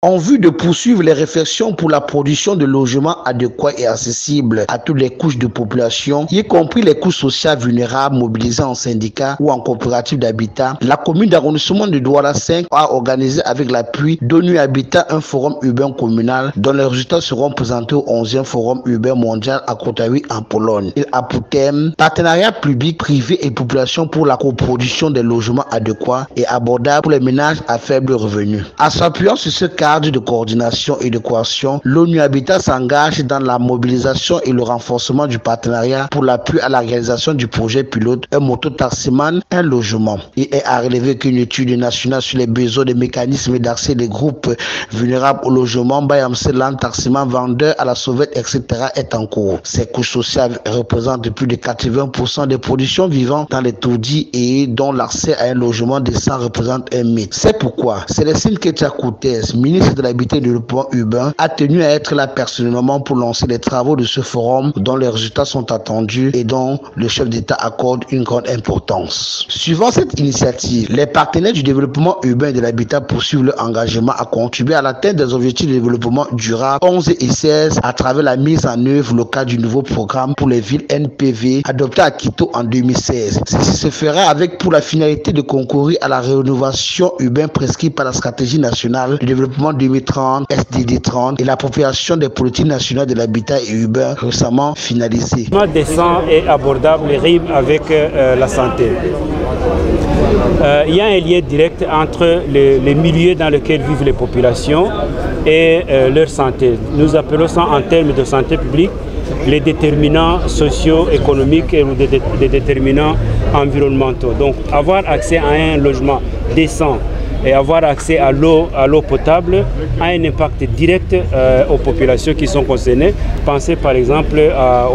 En vue de poursuivre les réflexions pour la production de logements adéquats et accessibles à toutes les couches de population, y compris les couches sociales vulnérables mobilisées en syndicats ou en coopératives d'habitat, la commune d'arrondissement de Douala 5 a organisé avec l'appui d'ONU Habitat un forum urbain communal dont les résultats seront présentés au 11e forum urbain mondial à Kotawi en Pologne. Il a pour thème partenariat public, privé et population pour la coproduction des logements adéquats et abordables pour les ménages à faible revenu. En s'appuyant sur ce cadre de coordination et de cohésion, l'ONU Habitat s'engage dans la mobilisation et le renforcement du partenariat pour l'appui à la réalisation du projet pilote un moto-taximan, un logement. Il est à relever qu'une étude nationale sur les besoins des mécanismes d'accès des groupes vulnérables au logement, Bayamseland, taximan, vendeur à la sauvette, etc. est en cours. Ces couches sociales représentent plus de 80% des productions vivant dans les taudis et dont l'accès à un logement décent représente un mythe. C'est pourquoi Célestine Ketia-Koutès, ministre de l'Habitat et du Développement urbain, a tenu à être là personnellement pour lancer les travaux de ce forum dont les résultats sont attendus et dont le chef d'État accorde une grande importance. Suivant cette initiative, les partenaires du développement urbain et de l'habitat poursuivent leur engagement à contribuer à l'atteinte des objectifs de développement durable 11 et 16 à travers la mise en œuvre locale du nouveau programme pour les villes NPV adopté à Quito en 2016. Ceci se fera avec pour la finalité de concourir à la rénovation urbaine prescrite par la stratégie nationale de développement 2030 SDD 30 et l'appropriation des politiques nationales de l'habitat et urbain récemment finalisées. Décent et abordable rime avec la santé. Il y a un lien direct entre les milieux dans lesquels vivent les populations et leur santé. Nous appelons ça en termes de santé publique les déterminants socio-économiques et des déterminants environnementaux. Donc avoir accès à un logement décent et avoir accès à l'eau potable a un impact direct aux populations qui sont concernées. Pensez par exemple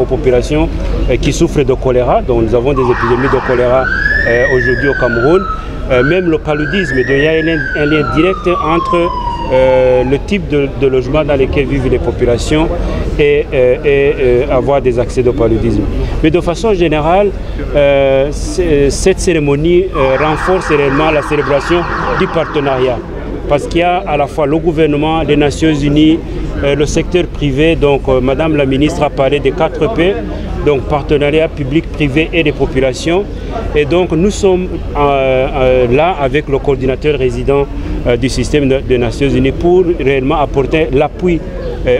aux populations qui souffrent de choléra. Donc nous avons des épidémies de choléra aujourd'hui au Cameroun. Même le paludisme, il y a un lien direct entre le type de logement dans lequel vivent les populations et avoir des accès de paludisme. Mais de façon générale, cette cérémonie renforce réellement la célébration du partenariat. Parce qu'il y a à la fois le gouvernement, les Nations Unies, le secteur privé. Donc Madame la ministre a parlé des 4 P, donc partenariat public, privé et des populations. Et donc nous sommes là avec le coordinateur résident du système des Nations Unies pour réellement apporter l'appui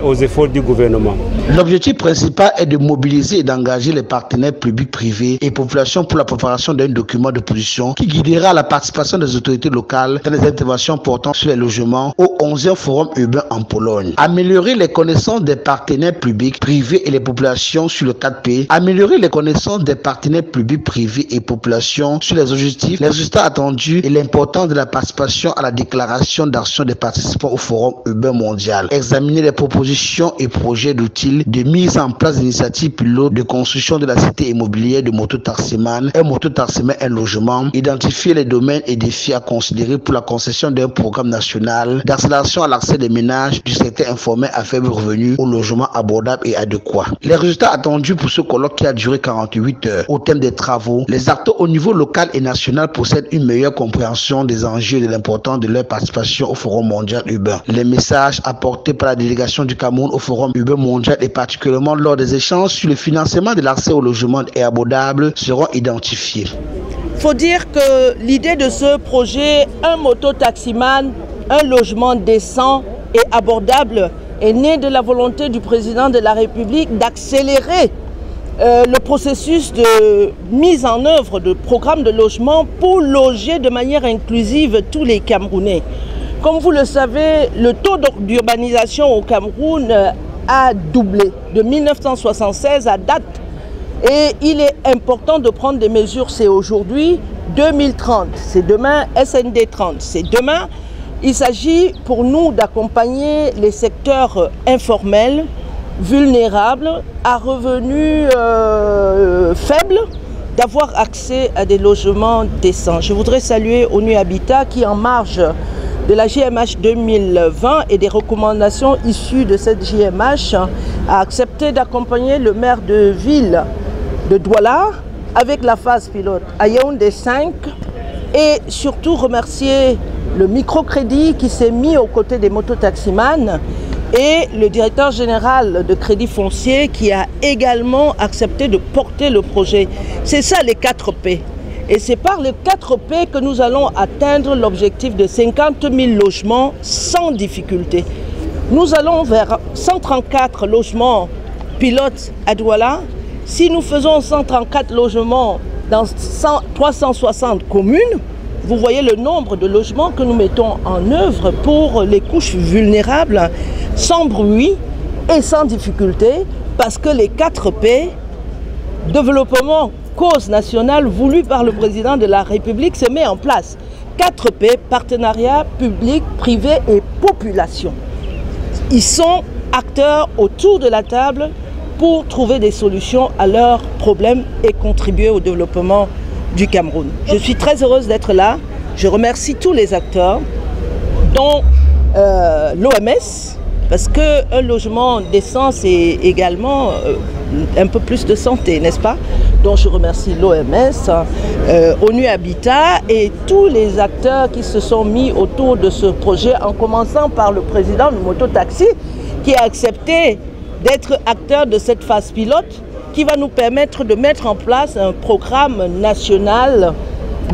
aux efforts du gouvernement. L'objectif principal est de mobiliser et d'engager les partenaires publics, privés et populations pour la préparation d'un document de position qui guidera la participation des autorités locales dans les interventions portant sur les logements au 11e forum urbain en Pologne. Améliorer les connaissances des partenaires publics, privés et les populations sur le 4P. Améliorer les connaissances des partenaires publics, privés et populations sur les objectifs, les résultats attendus et l'importance de la participation à la déclaration d'action des participants au forum urbain mondial. Examiner les propositions et projets d'outils de mise en place d'initiatives pilotes de construction de la cité immobilière de moto-taximan, un moto-taximan, un logement, identifier les domaines et défis à considérer pour la concession d'un programme national d'accélération à l'accès des ménages du secteur informel à faible revenu au logement abordable et adéquat. Les résultats attendus pour ce colloque qui a duré 48 heures. Au thème des travaux, les acteurs au niveau local et national possèdent une meilleure compréhension des enjeux et de l'importance de leur participation au Forum mondial urbain. Les messages apportés par la délégation du Cameroun au Forum urbain mondial et particulièrement lors des échanges sur le financement de l'accès au logement et abordable seront identifiés. Il faut dire que l'idée de ce projet, un moto-taximan, un logement décent et abordable, est née de la volonté du président de la République d'accélérer le processus de mise en œuvre de programmes de logement pour loger de manière inclusive tous les Camerounais. Comme vous le savez, le taux d'urbanisation au Cameroun a doublé de 1976 à date. Et il est important de prendre des mesures. C'est aujourd'hui 2030, c'est demain SND 30, c'est demain. Il s'agit pour nous d'accompagner les secteurs informels, vulnérables, à revenus faibles, d'avoir accès à des logements décents. Je voudrais saluer ONU Habitat qui, en marge de la JMH 2020 et des recommandations issues de cette JMH, a accepté d'accompagner le maire de ville de Douala avec la phase pilote à Yaoundé 5 et surtout remercier le microcrédit qui s'est mis aux côtés des mototaximans et le directeur général de Crédit Foncier qui a également accepté de porter le projet. C'est ça les 4 P. Et c'est par les 4 P que nous allons atteindre l'objectif de 50 000 logements sans difficulté. Nous allons vers 134 logements pilotes à Douala. Si nous faisons 134 logements dans 360 communes, vous voyez le nombre de logements que nous mettons en œuvre pour les couches vulnérables, sans bruit et sans difficulté, parce que les 4 P, développement, cause nationale voulue par le président de la République, se met en place. 4 P, partenariat public, privé et population. Ils sont acteurs autour de la table pour trouver des solutions à leurs problèmes et contribuer au développement du Cameroun. Je suis très heureuse d'être là. Je remercie tous les acteurs, dont l'OMS, parce qu'un logement décent, c'est également un peu plus de santé, n'est-ce pas? Donc je remercie l'OMS, ONU Habitat et tous les acteurs qui se sont mis autour de ce projet, en commençant par le président du Mototaxi, qui a accepté d'être acteur de cette phase pilote, qui va nous permettre de mettre en place un programme national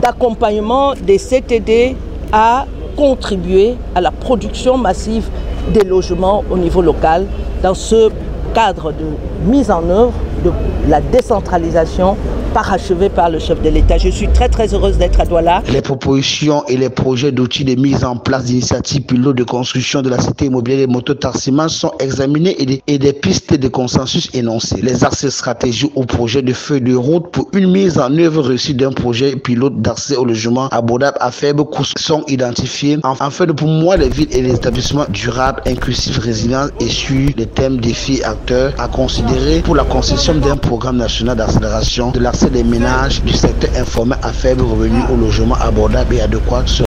d'accompagnement des CTD à contribuer à la production massive des logements au niveau local dans ce cadre de mise en œuvre de la décentralisation parachevée par le chef de l'État. Je suis très heureuse d'être à Douala. Les propositions et les projets d'outils de mise en place d'initiatives pilotes de construction de la cité immobilière des mototaximans sont examinés et des pistes de consensus énoncées. Les axes stratégiques ou projets de feuille de route pour une mise en œuvre réussie d'un projet pilote d'accès au logement abordable à faible coût sont identifiés afin de promouvoir les villes et les établissements durables, inclusifs, résilients et sur les thèmes défis acteurs à considérer pour la conception d'un programme national d'accélération de l'accès des ménages du secteur informel à faible revenu au logement abordable et adéquat.